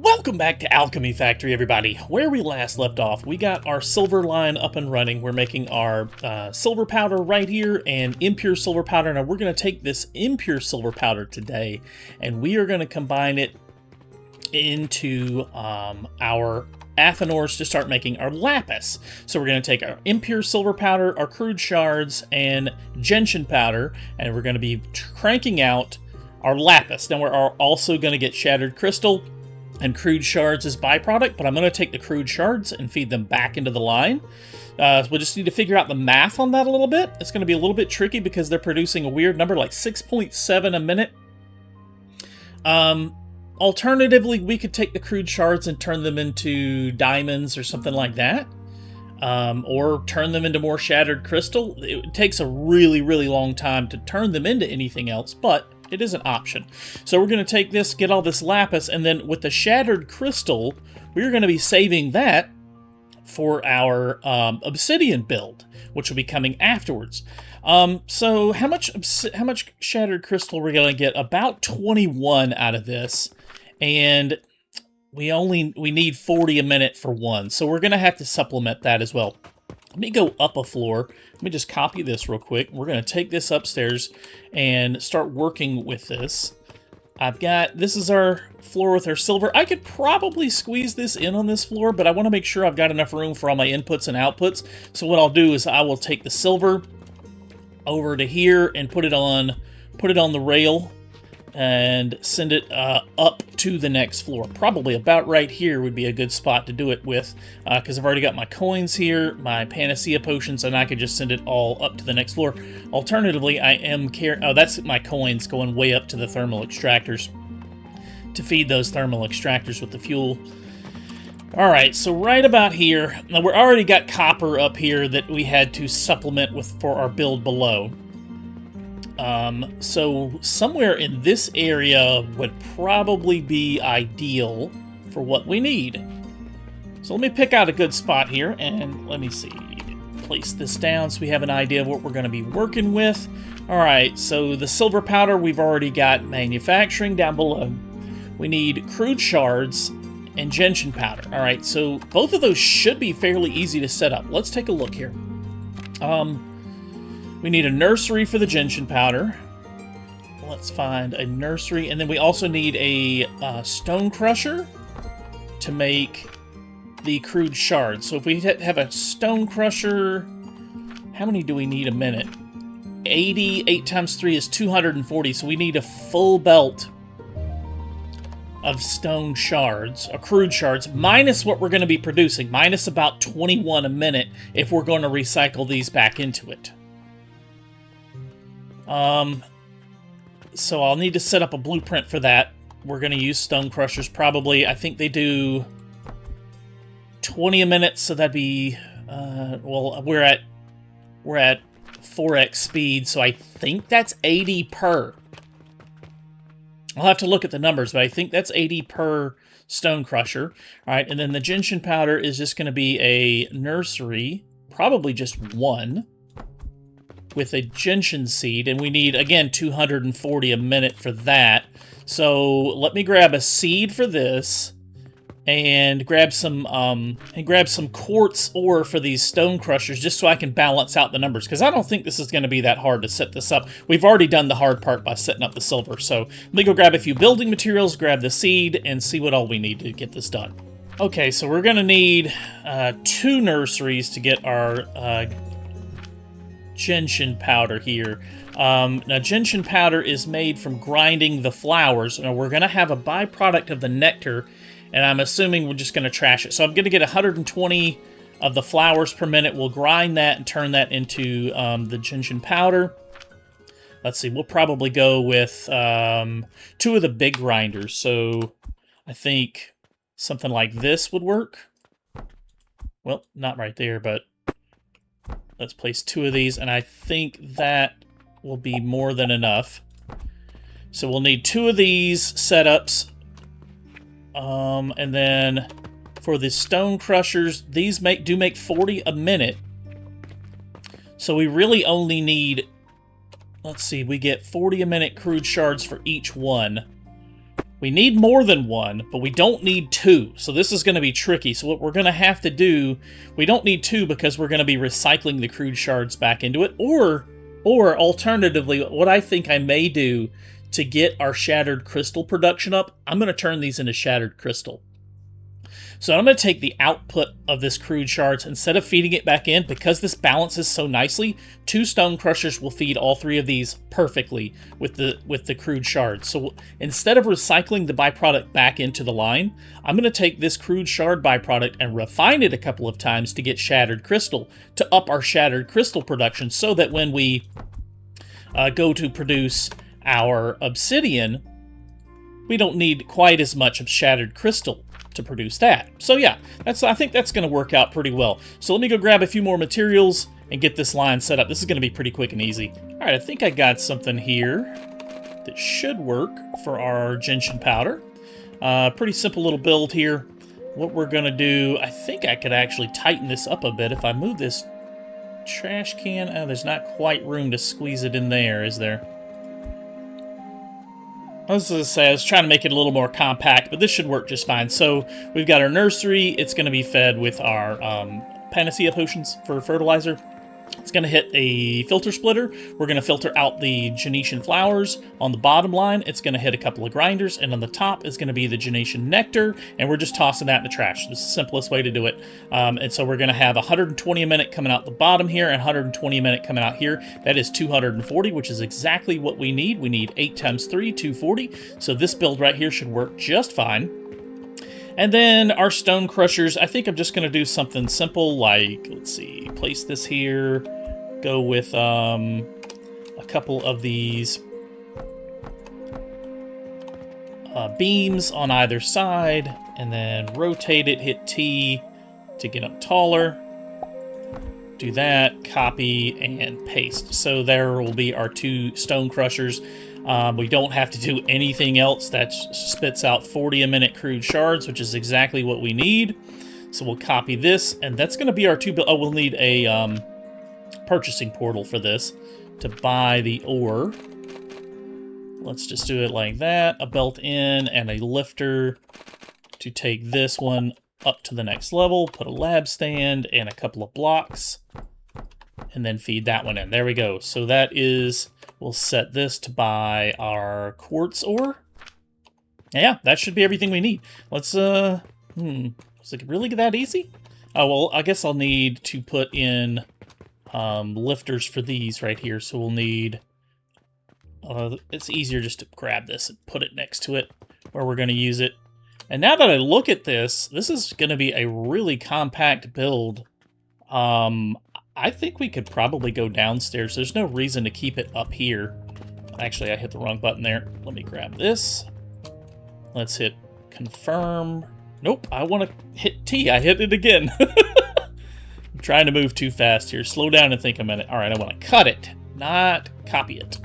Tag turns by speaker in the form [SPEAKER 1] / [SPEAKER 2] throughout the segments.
[SPEAKER 1] Welcome back to Alchemy Factory, everybody. Where we last left off, we got our silver line up and running. We're making our silver powder right here and impure silver powder. Now we're going to take this impure silver powder today, and we are going to combine it into our athanors to start making our lapis. So we're going to take our impure silver powder, our crude shards, and gentian powder, and we're going to be cranking out our lapis. Now we're also going to get shattered crystal and crude shards as byproduct, but I'm going to take the crude shards and feed them back into the line. We'll just need to figure out the math on that a little bit. It's going to be a little bit tricky because they're producing a weird number like 6.7 a minute. Alternatively, we could take the crude shards and turn them into diamonds or something like that. Or turn them into more shattered crystal. It takes a really, really long time to turn them into anything else, but it is an option. So we're going to take this, get all this lapis, and then with the shattered crystal, we're going to be saving that for our obsidian build, which will be coming afterwards. So how much shattered crystal we're going to get? About 21 out of this, and we need 40 a minute for one, so we're going to have to supplement that as well. Let me go up a floor. Let me just copy this real quick. We're going to take this upstairs and start working with this. This is our floor with our silver. I could probably squeeze this in on this floor, but I want to make sure I've got enough room for all my inputs and outputs. So what I'll do is I will take the silver over to here and put it on the rail and send it up to the next floor. Probably about right here would be a good spot to do it with, because I've already got my coins here, my panacea potions, and I could just send it all up to the next floor. Alternatively, I am carrying... Oh, that's my coins going way up to the thermal extractors to feed those thermal extractors with the fuel. Alright, so right about here, now we've already got copper up here that we had to supplement with for our build below. So somewhere in this area would probably be ideal for what we need. So let me pick out a good spot here, and let me see. Place this down so we have an idea of what we're going to be working with. Alright, so the silver powder, we've already got manufacturing down below. We need crude shards and gentian powder. Alright, so both of those should be fairly easy to set up. Let's take a look here. We need a nursery for the gentian powder. Let's find a nursery. And then we also need a stone crusher to make the crude shards. So if we have a stone crusher, how many do we need a minute? 80, 8 times 3 is 240. So we need a full belt of stone shards, or crude shards, minus what we're going to be producing, minus about 21 a minute if we're going to recycle these back into it. So I'll need to set up a blueprint for that. We're going to use stone crushers probably. I think they do 20 a minute, so that'd be, well, we're at 4x speed, so I think that's 80 per. I'll have to look at the numbers, but I think that's 80 per stone crusher. All right, and then the gentian powder is just going to be a nursery, probably just one, with a gentian seed, and we need, again, 240 a minute for that. So let me grab a seed for this, and grab some quartz ore for these stone crushers, just so I can balance out the numbers, because I don't think this is going to be that hard to set this up. We've already done the hard part by setting up the silver, so let me go grab a few building materials, grab the seed, and see what all we need to get this done. Okay, so we're going to need 2 nurseries to get our gentian powder here. Now, gentian powder is made from grinding the flowers. Now, we're going to have a byproduct of the nectar, and I'm assuming we're just going to trash it. So I'm going to get 120 of the flowers per minute. We'll grind that and turn that into the gentian powder. Let's see, we'll probably go with 2 of the big grinders. So I think something like this would work. Well, not right there, but let's place 2 of these, and I think that will be more than enough. So we'll need 2 of these setups. And then for the stone crushers, these do make 40 a minute. So we really only need, let's see, we get 40 a minute crude shards for each one. We need more than one, but we don't need two. So this is going to be tricky. So what we're going to have to do, we don't need two because we're going to be recycling the crude shards back into it. Or alternatively, what I think I may do to get our shattered crystal production up, I'm going to turn these into shattered crystal. So I'm going to take the output of this crude shards, instead of feeding it back in, because this balances so nicely, 2 stone crushers will feed all 3 of these perfectly with the crude shards. So instead of recycling the byproduct back into the line, I'm going to take this crude shard byproduct and refine it a couple of times to get shattered crystal, to up our shattered crystal production, so that when we go to produce our obsidian, we don't need quite as much of shattered crystal to produce that. So yeah, I think that's going to work out pretty well. So let me go grab a few more materials and get this line set up. This is going to be pretty quick and easy. All right, I think I got something here that should work for our gentian powder. Pretty simple little build here. What we're going to do, I think I could actually tighten this up a bit if I move this trash can. Oh, there's not quite room to squeeze it in there, is there? I was trying to make it a little more compact, but this should work just fine. So we've got our nursery. It's going to be fed with our panacea potions for fertilizer. It's going to hit a filter splitter. We're going to filter out the Genetian flowers. On the bottom line, it's going to hit a couple of grinders, and on the top is going to be the Genetian nectar, and we're just tossing that in the trash. This is the simplest way to do it. And so we're going to have 120 a minute coming out the bottom here, and 120 a minute coming out here. That is 240, which is exactly what we need. We need 8 times 3, 240. So this build right here should work just fine. And then our stone crushers, I think I'm just going to do something simple like, let's see, place this here, go with a couple of these beams on either side, and then rotate it, hit T to get them taller. Do that, copy, and paste. So there will be our 2 stone crushers. We don't have to do anything else. That spits out 40 a minute crude shards, which is exactly what we need. So we'll copy this, and that's going to be our 2 build. Oh, we'll need a purchasing portal for this to buy the ore. Let's just do it like that. A belt-in and a lifter to take this one up to the next level. Put a lab stand and a couple of blocks, and then feed that one in. There we go. So that is... We'll set this to buy our quartz ore. Yeah, that should be everything we need. Let's, is it really that easy? Oh, well, I guess I'll need to put in lifters for these right here. So we'll need, it's easier just to grab this and put it next to it where we're going to use it. And now that I look at this, this is going to be a really compact build. I think we could probably go downstairs. There's no reason to keep it up here. Actually, I hit the wrong button there. Let me grab this. Let's hit confirm. Nope, I want to hit T. I hit it again. I'm trying to move too fast here. Slow down and think a minute. All right, I want to cut it, not copy it.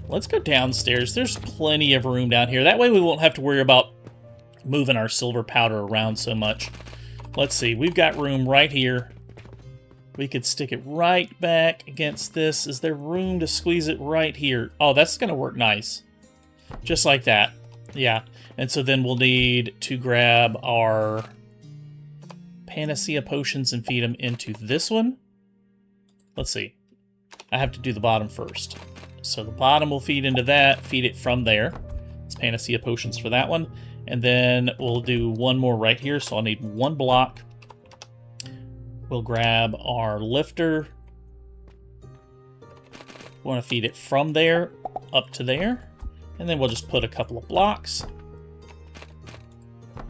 [SPEAKER 1] Let's go downstairs. There's plenty of room down here. That way we won't have to worry about moving our silver powder around so much. Let's see. We've got room right here. We could stick it right back against this. Is there room to squeeze it right here? Oh, that's going to work nice. Just like that. Yeah. And so then we'll need to grab our panacea potions and feed them into this one. Let's see. I have to do the bottom first. So the bottom will feed into that. Feed it from there. It's panacea potions for that one. And then we'll do one more right here. So I'll need 1 block. We'll grab our lifter. We want to feed it from there up to there. And then we'll just put a couple of blocks.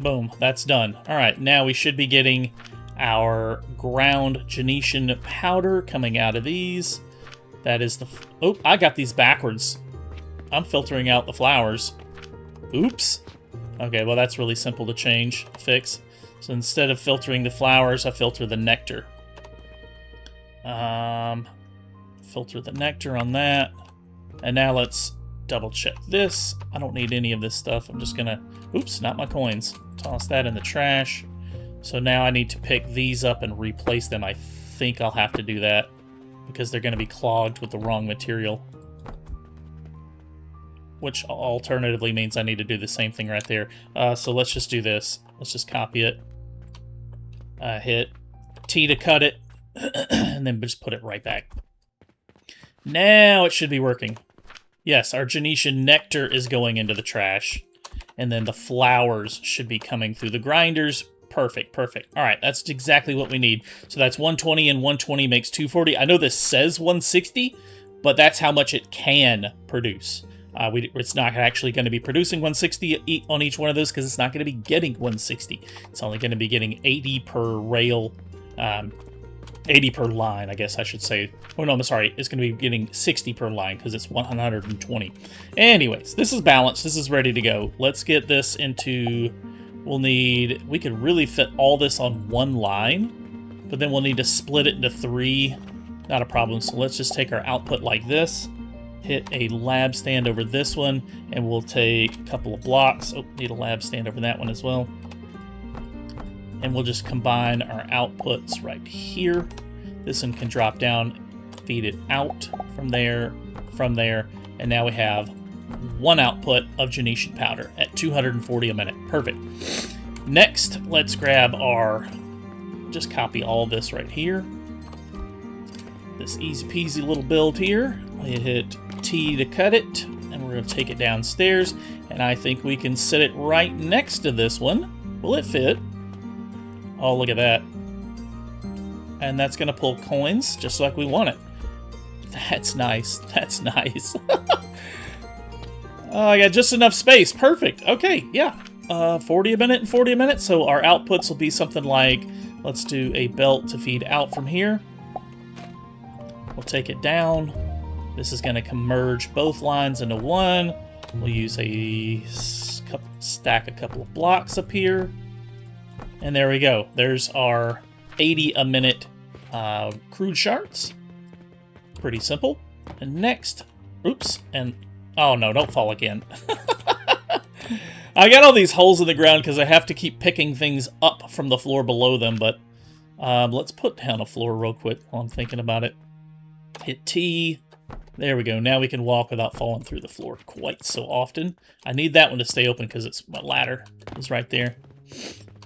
[SPEAKER 1] Boom, that's done. All right, now we should be getting our ground Genetian powder coming out of these. That is the... Oh, I got these backwards. I'm filtering out the flowers. Oops. Okay, well, that's really simple to fix. So instead of filtering the flowers, I filter the nectar. Filter the nectar on that. And now let's double check this. I don't need any of this stuff. I'm just gonna, oops, not my coins. Toss that in the trash. So now I need to pick these up and replace them. I think I'll have to do that because they're gonna be clogged with the wrong material. which alternatively means I need to do the same thing right there. So let's just do this. Let's just copy it. Hit T to cut it, and then just put it right back. Now it should be working. Yes, our Genetian nectar is going into the trash, and then the flowers should be coming through the grinders. Perfect, perfect. All right, that's exactly what we need. So that's 120, and 120 makes 240. I know this says 160, but that's how much it can produce. It's not actually going to be producing 160 on each one of those because it's not going to be getting 160. It's only going to be getting 80 per rail, 80 per line, I guess I should say. Oh, no, I'm sorry. It's going to be getting 60 per line because it's 120. Anyways, this is balanced. This is ready to go. Let's get this into... we could really fit all this on one line, but then we'll need to split it into 3. Not a problem. So let's just take our output like this, hit a lab stand over this one, and we'll take a couple of blocks. Oh, need a lab stand over that one as well. And we'll just combine our outputs right here. This one can drop down, feed it out from there, and now we have one output of Genetian powder at 240 a minute. Perfect. Next, let's grab our, just copy all of this right here. This easy peasy little build here. We hit T to cut it, and we're going to take it downstairs, and I think we can set it right next to this one. Will it fit? Oh, look at that. And that's going to pull coins just like we want it. That's nice. That's nice. Oh, I got just enough space. Perfect. Okay, yeah. 40 a minute and 40 a minute. So our outputs will be something like, let's do a belt to feed out from here. We'll take it down. This is going to merge both lines into one. We'll use stack a couple of blocks up here. And there we go. There's our 80 a minute crude shards. Pretty simple. And next, oops, and oh no, don't fall again. I got all these holes in the ground because I have to keep picking things up from the floor below them, but let's put down a floor real quick while I'm thinking about it. Hit T. There we go. Now we can walk without falling through the floor quite so often. I need that one to stay open because it's my ladder is right there.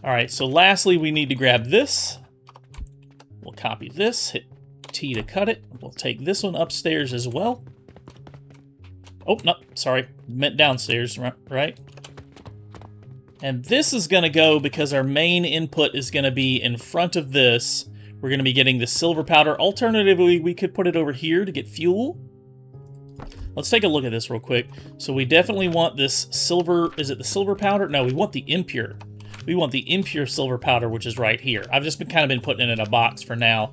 [SPEAKER 1] All right, so lastly, we need to grab this. We'll copy this, hit T to cut it. We'll take this one upstairs as well. Oh, no, sorry. Meant downstairs, right? And this is going to go because our main input is going to be in front of this. We're going to be getting the silver powder. Alternatively, we could put it over here to get fuel. Let's take a look at this real quick. So we definitely want this silver. Is it the silver powder? No, we want the impure. We want the impure silver powder, which is right here. I've just kind of been putting it in a box for now.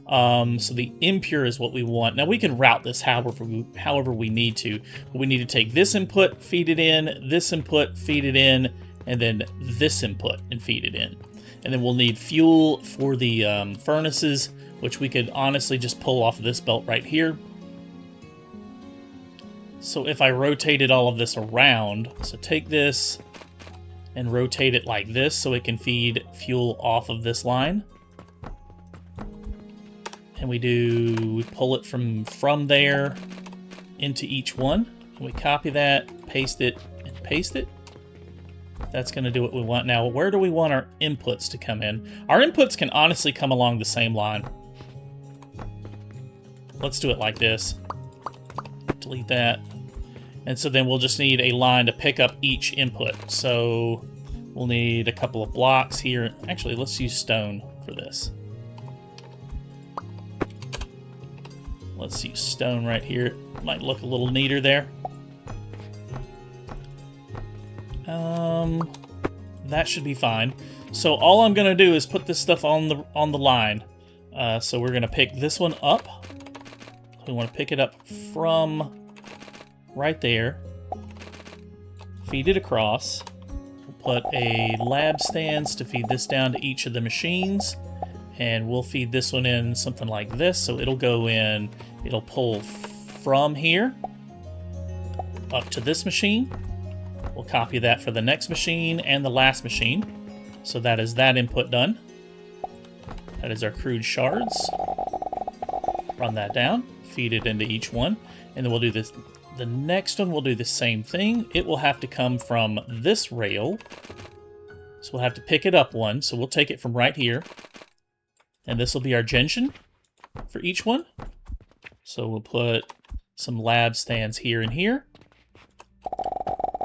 [SPEAKER 1] So the impure is what we want. Now we can route this however we need to. But we need to take this input, feed it in, this input, feed it in, and then this input and feed it in. And then we'll need fuel for the furnaces, which we could honestly just pull off of this belt right here. So if I rotated all of this around, so take this and rotate it like this so it can feed fuel off of this line. And we pull it from there into each one. And we copy that, paste it, and paste it. That's going to do what we want. Now, where do we want our inputs to come in? Our inputs can honestly come along the same line. Let's do it like this. Delete that. And so then we'll just need a line to pick up each input. So we'll need a couple of blocks here. Actually, let's use stone for this. Let's use stone right here. It might look a little neater there. That should be fine. So all I'm gonna do is put this stuff on the line. So we're gonna pick this one up. We want to pick it up from right there. Feed it across. We'll put a lab stands to feed this down to each of the machines. And we'll feed this one in something like this. So it'll go in, it'll pull from here up to this machine. We'll copy that for the next machine and the last machine. So that is that input done. That is our crude shards. Run that down, feed it into each one, and then we'll do this The next one will do the same thing. It will have to come from this rail. So we'll have to pick it up one. So we'll take it from right here. And this will be our gentian for each one. So we'll put some lab stands here and here.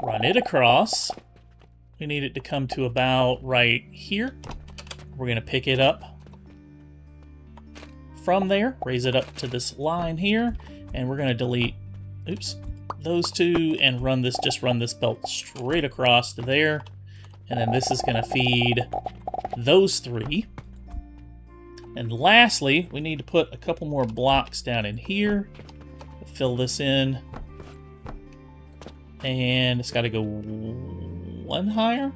[SPEAKER 1] Run it across. We need it to come to about right here. We're going to pick it up from there, raise it up to this line here, and we're going to delete, oops, those two and run this, just run this belt straight across to there. And then this is going to feed those three. And lastly, we need to put a couple more blocks down in here. Fill this in. And it's got to go one higher.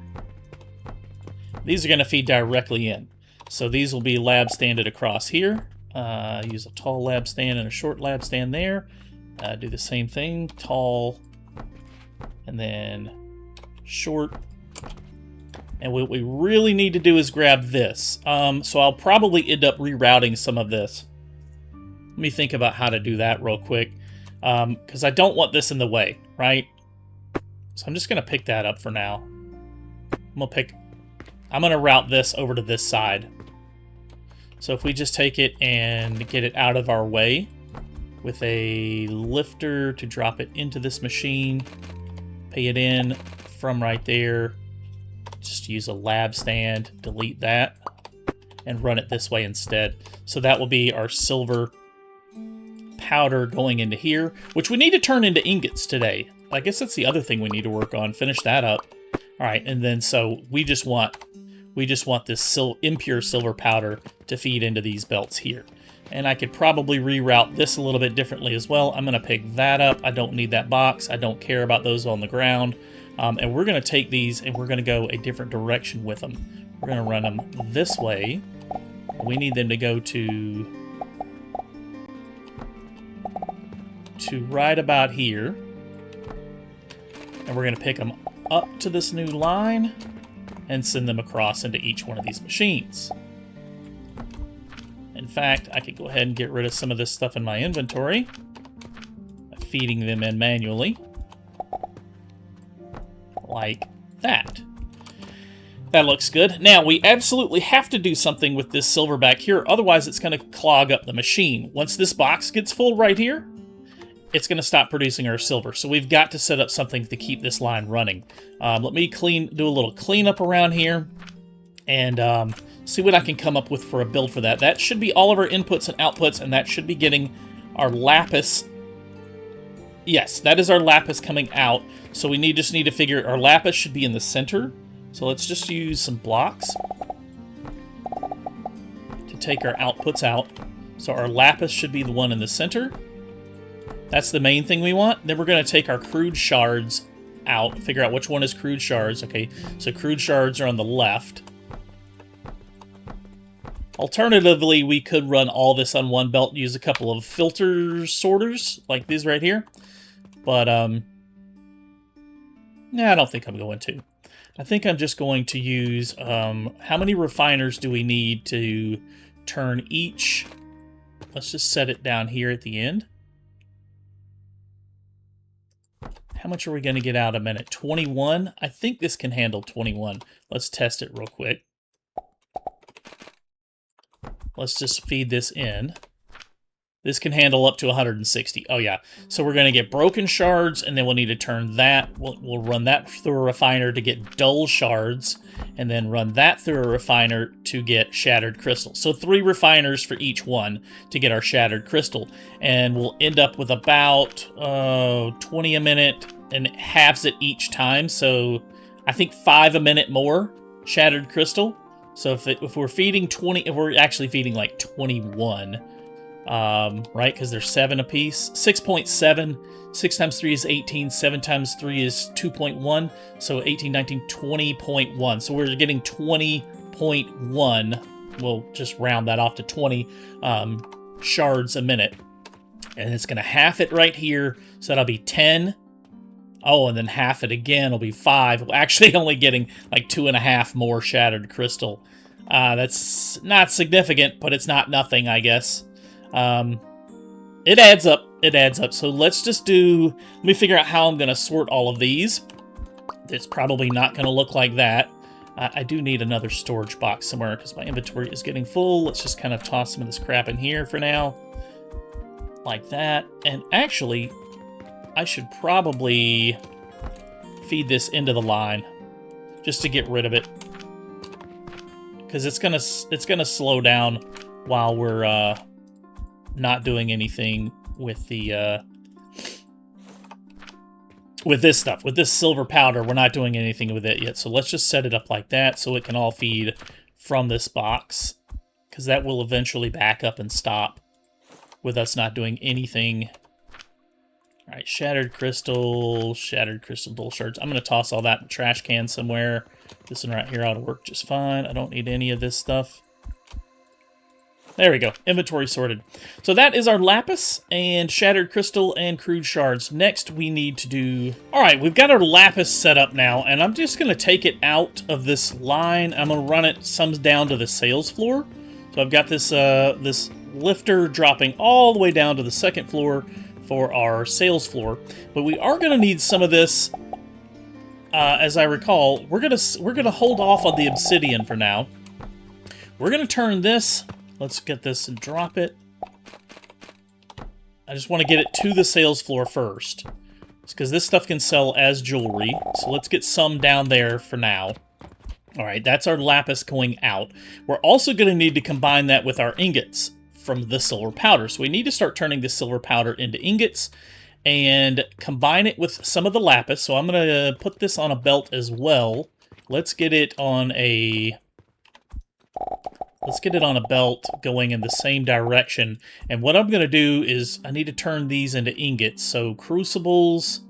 [SPEAKER 1] These are going to feed directly in. So these will be lab standed across here. Use a tall lab stand and a short lab stand there. Do the same thing. Tall. And then short. And what we really need to do is grab this. So I'll probably end up rerouting some of this. Let me think about how to do that real quick. Because I don't want this in the way, right? So I'm just going to pick that up for now. I'm going to route this over to this side. So if we just take it and get it out of our way with a lifter to drop it into this machine, pay it in from right there, just use a lab stand, delete that, and run it this way instead. So that will be our silver powder going into here, which we need to turn into ingots today. I guess that's the other thing we need to work on. Finish that up. All right, and then so we just want this impure silver powder to feed into these belts here. And I could probably reroute this a little bit differently as well. I'm going to pick that up. I don't need that box. I don't care about those on the ground. And we're going to take these and we're going to go a different direction with them. We're going to run them this way. We need them to go to right about here. And we're going to pick them up to this new line and send them across into each one of these machines. In fact, I could go ahead and get rid of some of this stuff in my inventory by feeding them in manually. Like that. That looks good. Now, we absolutely have to do something with this silver back here, otherwise it's going to clog up the machine. Once this box gets full right here, it's going to stop producing our silver. So we've got to set up something to keep this line running. Let me do a little cleanup around here and see what I can come up with for a build for that. That should be all of our inputs and outputs, and that should be getting our lapis. Yes, that is our lapis coming out. So we just need to figure our lapis should be in the center. So let's just use some blocks to take our outputs out. So our lapis should be the one in the center. That's the main thing we want. Then we're going to take our crude shards out, figure out which one is crude shards. Okay, so crude shards are on the left. Alternatively, we could run all this on one belt, use a couple of filter sorters, like these right here. But, yeah, I don't think I'm going to. I think I'm just going to use, how many refiners do we need to turn each? Let's just set it down here at the end. How much are we going to get out a minute? 21? I think this can handle 21. Let's test it real quick. Let's just feed this in. This can handle up to 160. Oh, yeah. So we're going to get broken shards, and then we'll need to turn that. We'll run that through a refiner to get dull shards, and then run that through a refiner to get shattered crystal. So 3 refiners for each one to get our shattered crystal. And we'll end up with about 20 a minute, and it halves it each time. So I think 5 a minute more shattered crystal. So if we're feeding 20, if we're actually feeding like 21, right? Because they're 7 apiece. 6.7. 6 times 3 is 18. 7 times 3 is 2.1. So 18, 19, 20.1. So we're getting 20.1. We'll just round that off to 20 shards a minute. And it's going to half it right here. So that'll be 10. Oh, and then half it again will be 5. We're actually only getting like 2.5 more shattered crystal. That's not significant, but it's not nothing, I guess. It adds up. it adds up. So let's just do, let me figure out how I'm going to sort all of these. It's probably not going to look like that. I do need another storage box somewhere because my inventory is getting full. Let's just kind of toss some of this crap in here for now. Like that. And actually, I should probably feed this into the line just to get rid of it. Because it's gonna slow down while we're not doing anything with the with this stuff. With this silver powder, we're not doing anything with it yet. So let's just set it up like that so it can all feed from this box. Because that will eventually back up and stop with us not doing anything. All right, shattered crystal dual shards. I'm going to toss all that in the trash can somewhere. This one right here ought to work just fine. I don't need any of this stuff. There we go. Inventory sorted. So that is our lapis and shattered crystal and crude shards. Next, we need to do... All right, we've got our lapis set up now, and I'm just going to take it out of this line. I'm going to run it some down to the sales floor. So I've got this this lifter dropping all the way down to the second floor for our sales floor. But we are going to need some of this. As I recall, we're gonna hold off on the obsidian for now. We're gonna turn this. Let's get this and drop it. I just want to get it to the sales floor first, because this stuff can sell as jewelry. So let's get some down there for now. All right, that's our lapis going out. We're also going to need to combine that with our ingots from the silver powder. So we need to start turning the silver powder into ingots and combine it with some of the lapis. So I'm going to put this on a belt as well. Let's get it on a belt going in the same direction. And what I'm going to do is I need to turn these into ingots. So crucibles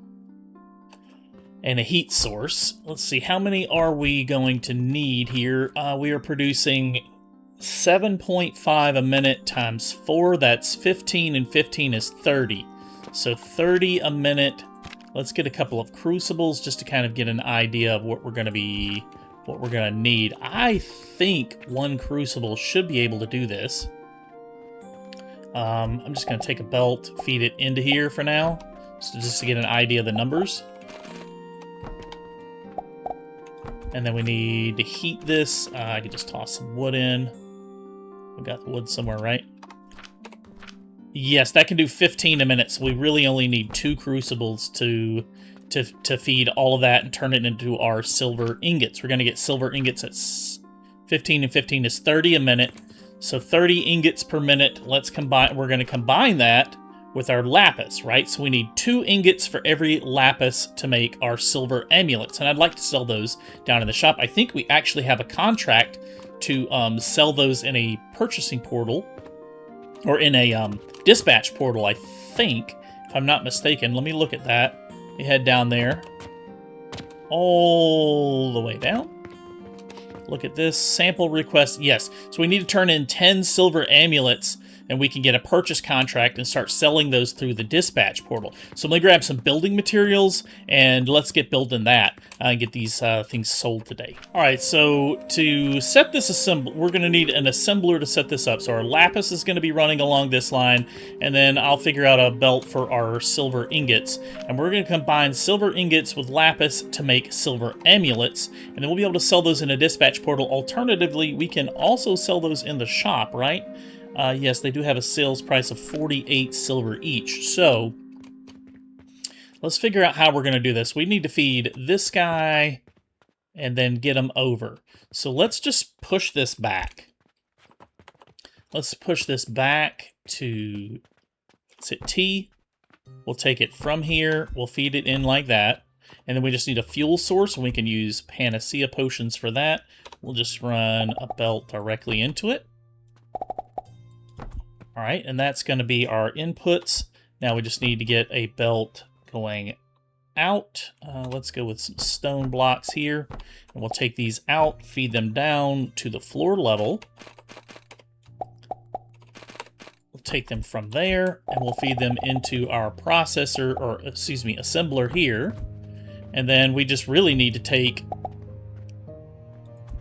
[SPEAKER 1] and a heat source. Let's see, how many are we going to need here? We are producing 7.5 a minute times 4. That's 15, and 15 is 30. So 30 a minute. Let's get a couple of crucibles just to kind of get an idea of what we're going to need. I think one crucible should be able to do this. I'm just going to take a belt, feed it into here for now, so just to get an idea of the numbers. And then we need to heat this. I can just toss some wood in. We got the wood somewhere, right? Yes, that can do 15 a minute, so we really only need 2 crucibles to feed all of that and turn it into our silver ingots. We're going to get silver ingots at 15, and 15 is 30 a minute. So 30 ingots per minute. Let's combine. We're going to combine that with our lapis, right? So we need 2 ingots for every lapis to make our silver amulets. And I'd like to sell those down in the shop. I think we actually have a contract to sell those in a purchasing portal, or in a dispatch portal, I think, if I'm not mistaken. Let me look at that. We head down there, all the way down. Look at this, sample request, yes. So we need to turn in 10 silver amulets, and we can get a purchase contract and start selling those through the dispatch portal. So I'm going to grab some building materials, and let's get building that and get these things sold today. All right, so to set this assemble, we're going to need an assembler to set this up. So our lapis is going to be running along this line, and then I'll figure out a belt for our silver ingots. And we're going to combine silver ingots with lapis to make silver amulets, and then we'll be able to sell those in a dispatch portal. Alternatively, we can also sell those in the shop, right? Yes, they do have a sales price of 48 silver each. So let's figure out how we're going to do this. We need to feed this guy and then get him over. So let's just push this back. Let's push this back to, let's hit T. We'll take it from here. We'll feed it in like that. And then we just need a fuel source, and we can use Panacea potions for that. We'll just run a belt directly into it. All right, and that's going to be our inputs. Now we just need to get a belt going out. Let's go with some stone blocks here, and we'll take these out, feed them down to the floor level. We'll take them from there, and we'll feed them into our processor, or excuse me, assembler here. And then we just really need to take...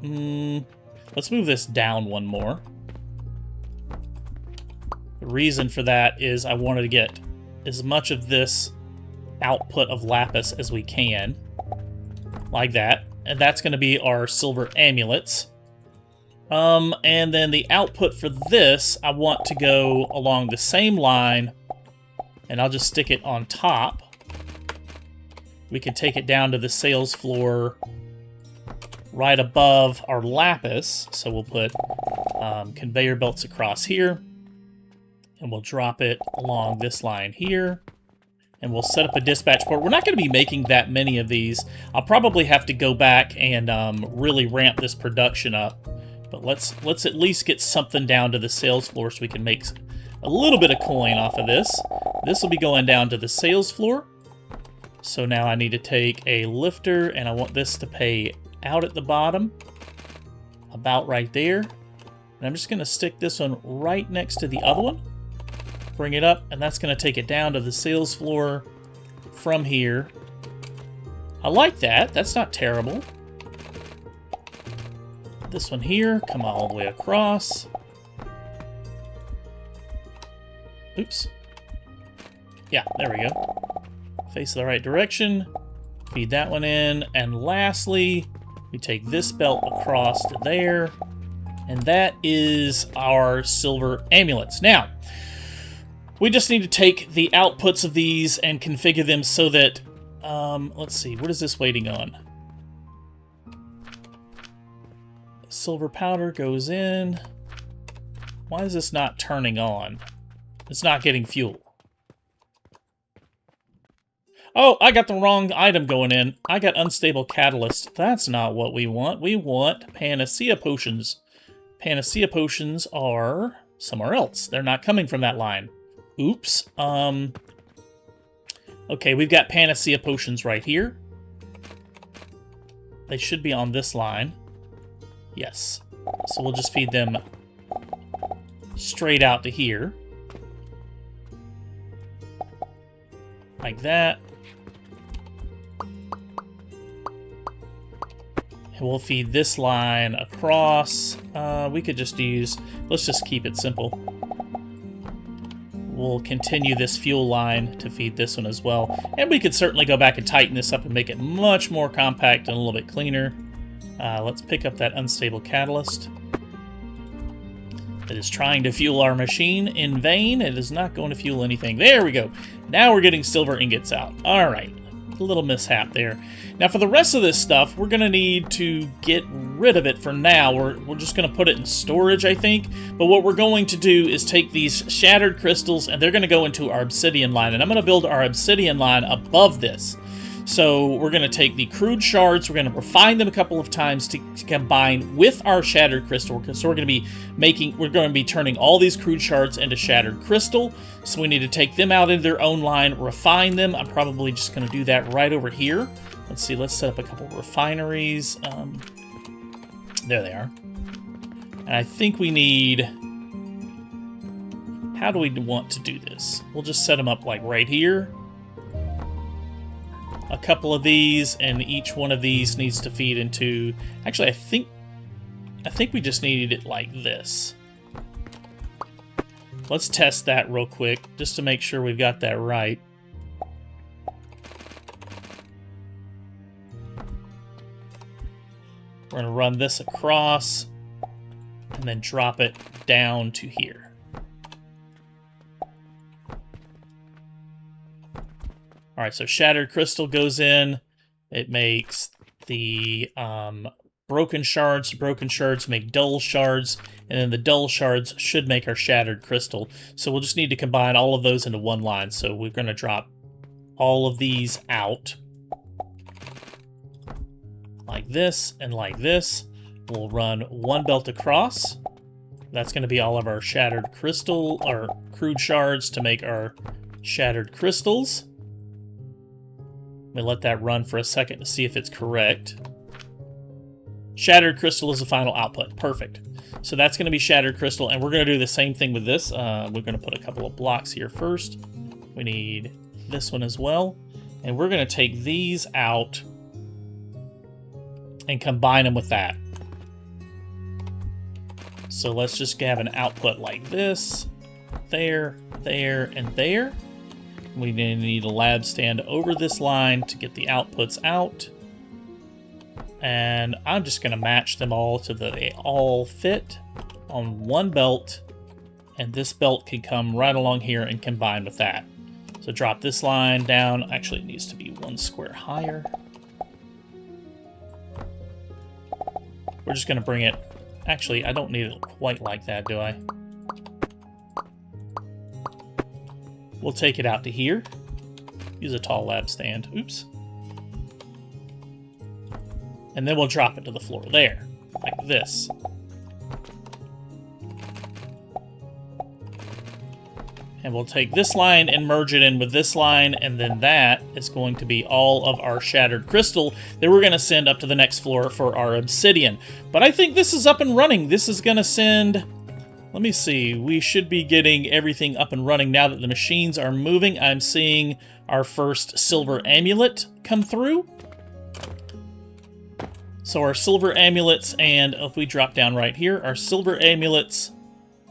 [SPEAKER 1] let's move this down one more. The reason for that is I wanted to get as much of this output of lapis as we can, like that. And that's going to be our silver amulets. And then the output for this, I want to go along the same line, and I'll just stick it on top. We can take it down to the sales floor right above our lapis. So we'll put conveyor belts across here, and we'll drop it along this line here. And we'll set up a dispatch port. We're not going to be making that many of these. I'll probably have to go back and really ramp this production up. But let's at least get something down to the sales floor so we can make a little bit of coin off of this. This will be going down to the sales floor. So now I need to take a lifter, and I want this to pay out at the bottom, about right there. And I'm just going to stick this one right next to the other one. Bring it up, and that's going to take it down to the sales floor from here. I like that. That's not terrible. This one here, come all the way across. Oops. Yeah, there we go. Face the right direction. Feed that one in. And lastly, we take this belt across to there. And that is our silver amulets. Now, we just need to take the outputs of these and configure them so that, let's see, what is this waiting on? Silver powder goes in. Why is this not turning on? It's not getting fuel. Oh, I got the wrong item going in. I got unstable catalyst. That's not what we want. We want panacea potions. Panacea potions are somewhere else. They're not coming from that line. Oops. Okay, we've got panacea potions right here. They should be on this line. Yes. So we'll just feed them straight out to here. Like that. And we'll feed this line across. We could just use... Let's just keep it simple. We'll continue this fuel line to feed this one as well. And we could certainly go back and tighten this up and make it much more compact and a little bit cleaner. Let's pick up that unstable catalyst. It is trying to fuel our machine in vain. It is not going to fuel anything. There we go. Now we're getting silver ingots out. All right. A little mishap there. Now for the rest of this stuff, we're going to need to get rid of it for now. We're just going to put it in storage, I think. But what we're going to do is take these shattered crystals, and they're going to go into our obsidian line. And I'm going to build our obsidian line above this. So we're going to take the crude shards, we're going to refine them a couple of times to combine with our shattered crystal. So we're going to be turning all these crude shards into shattered crystal. So we need to take them out in their own line, refine them. I'm probably just going to do that right over here. Let's see, let's set up a couple of refineries. There they are. And I think we need... How do we want to do this? We'll just set them up like right here. A couple of these, and each one of these needs to feed into... Actually, I think we just needed it like this. Let's test that real quick, just to make sure we've got that right. We're going to run this across, and then drop it down to here. All right, so shattered crystal goes in. It makes the broken shards. Broken shards make dull shards, and then the dull shards should make our shattered crystal. So we'll just need to combine all of those into one line. So we're going to drop all of these out. Like this and like this. We'll run one belt across. That's going to be all of our shattered crystal, or crude shards to make our shattered crystals. Let me let that run for a second to see if it's correct. Shattered crystal is the final output. Perfect. So that's going to be shattered crystal, and we're going to do the same thing with this. We're going to put a couple of blocks here first. We need this one as well. And we're going to take these out and combine them with that. So let's just have an output like this. There, there, and there. We need a lab stand over this line to get the outputs out. And I'm just going to match them all so that they all fit on one belt. And this belt can come right along here and combine with that. So drop this line down. Actually, it needs to be 1 square higher. We're just going to bring it... Actually, I don't need it quite like that, do I? We'll take it out to here. Use a tall lab stand. Oops. And then we'll drop it to the floor there, like this. And we'll take this line and merge it in with this line, and then that is going to be all of our shattered crystal that we're going to send up to the next floor for our obsidian. But I think this is up and running. This is going to send... Let me see. We should be getting everything up and running now that the machines are moving. I'm seeing our first silver amulet come through. So our silver amulets, and if we drop down right here, our silver amulets,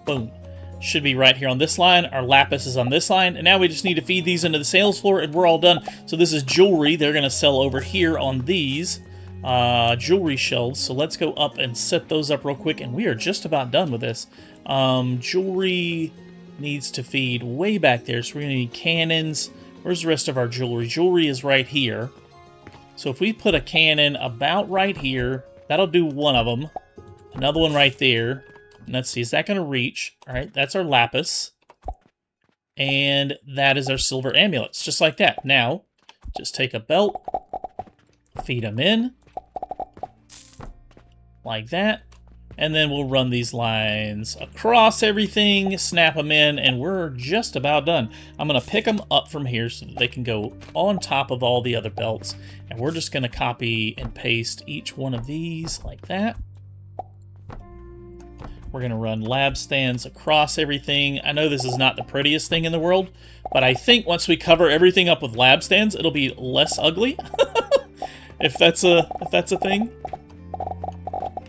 [SPEAKER 1] boom, should be right here on this line. Our lapis is on this line, and now we just need to feed these into the sales floor, and we're all done. So this is jewelry. They're going to sell over here on these jewelry shelves. So let's go up and set those up real quick, and we are just about done with this. Jewelry needs to feed way back there, so we're going to need cannons. Where's the rest of our jewelry? Jewelry is right here. So if we put a cannon about right here, that'll do one of them. Another one right there. And let's see, is that going to reach? All right, that's our lapis. And that is our silver amulets, just like that. Now, just take a belt, feed them in, like that. And then we'll run these lines across everything, snap them in, and we're just about done. I'm going to pick them up from here so that they can go on top of all the other belts. And we're just going to copy and paste each one of these like that. We're going to run lab stands across everything. I know this is not the prettiest thing in the world, but I think once we cover everything up with lab stands, it'll be less ugly. if that's a thing.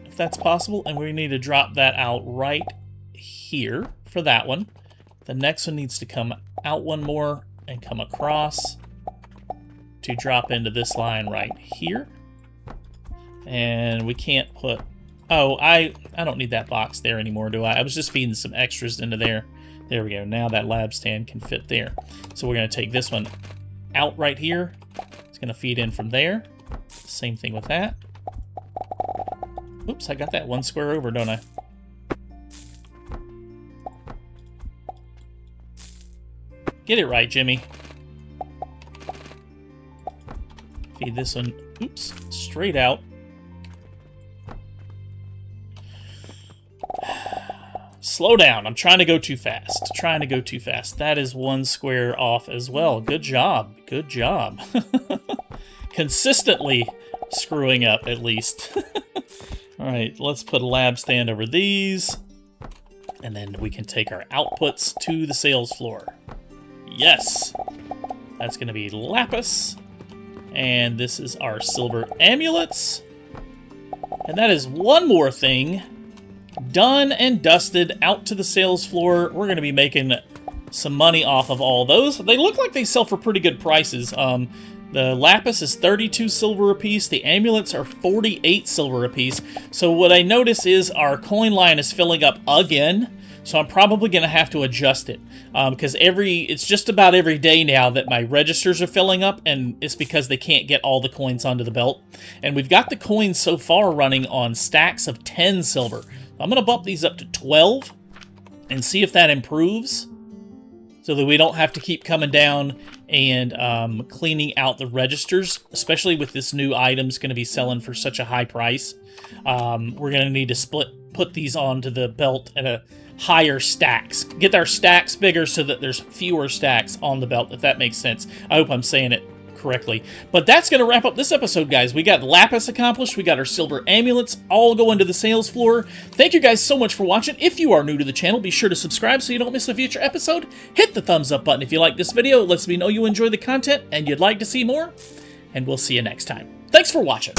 [SPEAKER 1] If that's possible. And we need to drop that out right here for that one. The next one needs to come out one more and come across to drop into this line right here. And we can't put... Oh, I don't need that box there anymore, do I? I was just feeding some extras into there. There we go. Now that lab stand can fit there. So we're going to take this one out right here. It's going to feed in from there. Same thing with that. Oops, I got that 1 square over, don't I? Get it right, Jimmy. Feed this one, oops, straight out. Slow down. I'm trying to go too fast. Trying to go too fast. That is 1 square off as well. Good job. Good job. Consistently screwing up, at least. All right, let's put a lab stand over these. And then we can take our outputs to the sales floor. Yes. That's going to be lapis. And this is our silver amulets. And that is one more thing done and dusted out to the sales floor. We're going to be making some money off of all those. They look like they sell for pretty good prices. The lapis is 32 silver apiece. The amulets are 48 silver apiece. So what I notice is our coin line is filling up again. So I'm probably going to have to adjust it because it's just about every day now that my registers are filling up, and it's because they can't get all the coins onto the belt. And we've got the coins so far running on stacks of 10 silver. I'm going to bump these up to 12 and see if that improves so that we don't have to keep coming down and cleaning out the registers, especially with this new items going to be selling for such a high price. We're going to need to put these onto the belt at a higher stacks. Get our stacks bigger so that there's fewer stacks on the belt, if that makes sense. I hope I'm saying it correctly. But that's going to wrap up this episode, guys. We got lapis accomplished. We got our silver amulets all going to the sales floor. Thank you guys so much for watching. If you are new to the channel, be sure to subscribe so you don't miss a future episode. Hit the thumbs up button if you like this video. It lets me know you enjoy the content and you'd like to see more. And we'll see you next time. Thanks for watching.